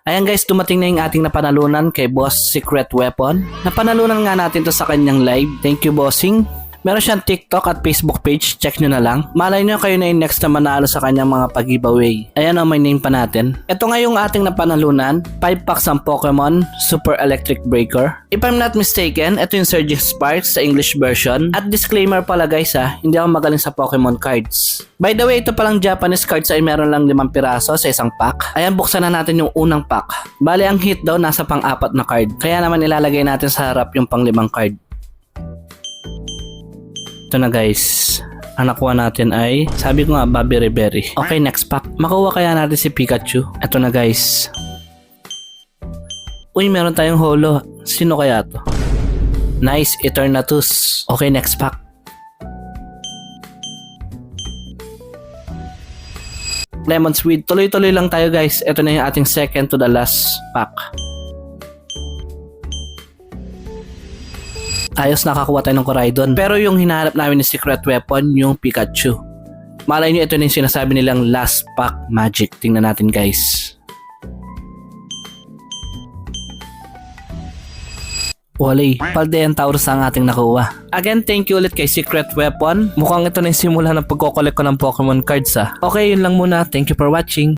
Ayan guys, dumating na yung ating napanalunan kay Boss Secret Weapon. Napanalunan nga natin to sa kanyang live. Thank you, bossing. Meron siyang TikTok at Facebook page, check nyo na lang. Malay nyo kayo na yung next na manalo sa kanyang mga pag-giveaway. Ayan may name pa natin. Ito nga yung ating napanalunan, 5 packs ang Pokemon Super Electric Breaker. If I'm not mistaken, ito yung Surging Sparks sa English version. At disclaimer pala guys hindi ako magaling sa Pokemon cards. By the way, ito palang Japanese cards ay meron lang 5 piraso sa isang pack. Ayan, buksan na natin yung unang pack. Bale, ang hit daw nasa pang-4 na card. Kaya naman ilalagay natin sa harap yung pang-5 card. Ito na guys, ang nakuha natin ay, sabi ko nga, Bobby Berry. Okay, next pack. Makuha kaya natin si Pikachu. Ito na guys. Uy, meron tayong holo. Sino kaya to? Nice, Eternatus. Okay, next pack. Lemon Sweet. Tuloy-tuloy lang tayo guys. Ito na yung ating second to the last pack. Ayos, nakakuha tayo ng Koraidon. Pero yung hinahanap namin ni Secret Weapon, yung Pikachu. Malay nyo, ito na yung sinasabi nilang last pack magic. Tingnan natin guys. Wally, Paldean Taurus ang ating nakuha. Again, thank you ulit kay Secret Weapon. Mukhang ito na yung simula ng pagkokolek ko ng Pokemon cards Okay, yun lang muna. Thank you for watching.